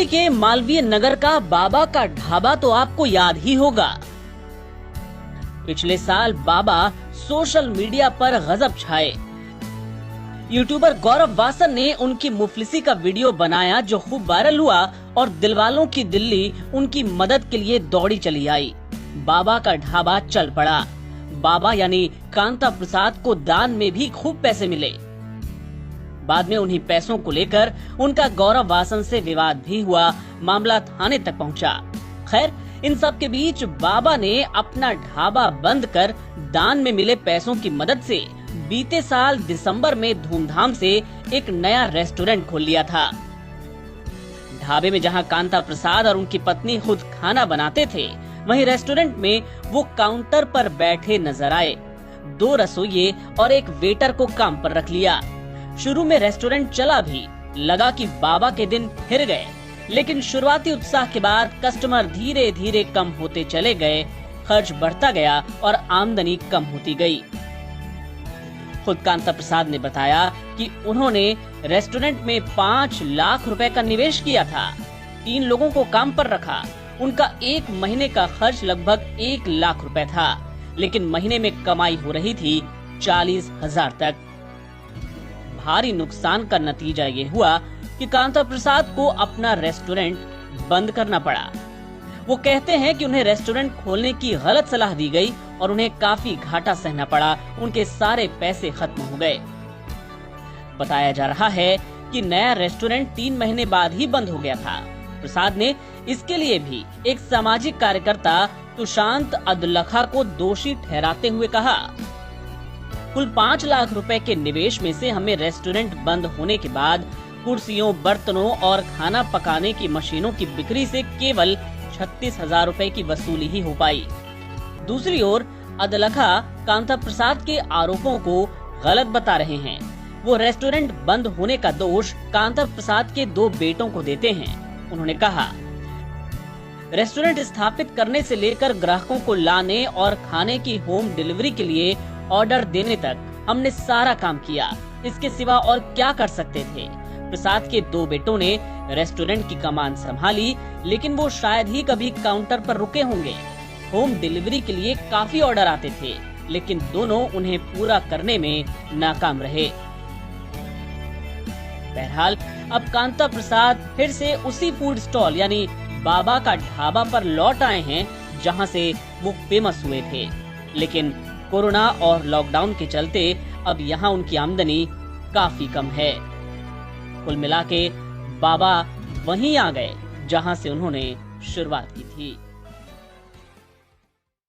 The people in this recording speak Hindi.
दिल्ली के मालवीय नगर का बाबा का ढाबा तो आपको याद ही होगा। पिछले साल बाबा सोशल मीडिया पर गजब छाए। यूट्यूबर गौरव वासन ने उनकी मुफलिसी का वीडियो बनाया जो खूब वायरल हुआ और दिलवालों की दिल्ली उनकी मदद के लिए दौड़ी चली आई। बाबा का ढाबा चल पड़ा। बाबा यानी कांता प्रसाद को दान में भी खूब पैसे मिले। बाद में उन्हीं पैसों को लेकर उनका गौरव वासन से विवाद भी हुआ, मामला थाने तक पहुंचा। खैर, इन सब के बीच बाबा ने अपना ढाबा बंद कर दान में मिले पैसों की मदद से बीते साल दिसंबर में धूमधाम से एक नया रेस्टोरेंट खोल लिया था। ढाबे में जहां कांता प्रसाद और उनकी पत्नी खुद खाना बनाते थे, वहीं रेस्टोरेंट में वो काउंटर पर बैठे नजर आए। 2 रसोइये और एक वेटर को काम पर रख लिया। शुरू में रेस्टोरेंट चला भी, लगा कि बाबा के दिन फिर गए, लेकिन शुरुआती उत्साह के बाद कस्टमर धीरे धीरे कम होते चले गए, खर्च बढ़ता गया और आमदनी कम होती गई। खुद कांता प्रसाद ने बताया कि उन्होंने रेस्टोरेंट में 5 लाख रुपए का निवेश किया था, 3 लोगों को काम पर रखा। उनका 1 महीने का खर्च लगभग 1 लाख रुपए था, लेकिन महीने में कमाई हो रही थी 40,000 तक। भारी नुकसान का नतीजा ये हुआ कि कांता प्रसाद को अपना रेस्टोरेंट बंद करना पड़ा। वो कहते हैं कि उन्हें रेस्टोरेंट खोलने की गलत सलाह दी गई और उन्हें काफी घाटा सहना पड़ा। उनके सारे पैसे खत्म हो गए। बताया जा रहा है कि नया रेस्टोरेंट 3 महीने बाद ही बंद हो गया था। प्रसाद ने इसके लिए भी एक सामाजिक कार्यकर्ता तुशांत अदलखा को दोषी ठहराते हुए कहा, कुल 5 लाख रुपए के निवेश में से हमें रेस्टोरेंट बंद होने के बाद कुर्सियों, बर्तनों और खाना पकाने की मशीनों की बिक्री से केवल 36,000 रुपए की वसूली ही हो पाई। दूसरी ओर अदलखा कांता प्रसाद के आरोपों को गलत बता रहे हैं। वो रेस्टोरेंट बंद होने का दोष कांता प्रसाद के 2 बेटों को देते हैं। उन्होंने कहा, रेस्टोरेंट स्थापित करने से लेकर ग्राहकों को लाने और खाने की होम डिलीवरी के लिए ऑर्डर देने तक हमने सारा काम किया। इसके सिवा और क्या कर सकते थे। प्रसाद के 2 बेटों ने रेस्टोरेंट की कमान संभाली, लेकिन वो शायद ही कभी काउंटर पर रुके होंगे। होम डिलीवरी के लिए काफी ऑर्डर आते थे, लेकिन दोनों उन्हें पूरा करने में नाकाम रहे। बहरहाल अब कांता प्रसाद फिर से उसी फूड स्टॉल यानी बाबा का ढाबा पर लौट आए हैं जहां से वो फेमस हुए थे, लेकिन कोरोना और लॉकडाउन के चलते अब यहाँ उनकी आमदनी काफी कम है। कुल मिला के बाबा वहीं आ गए जहां से उन्होंने शुरुआत की थी।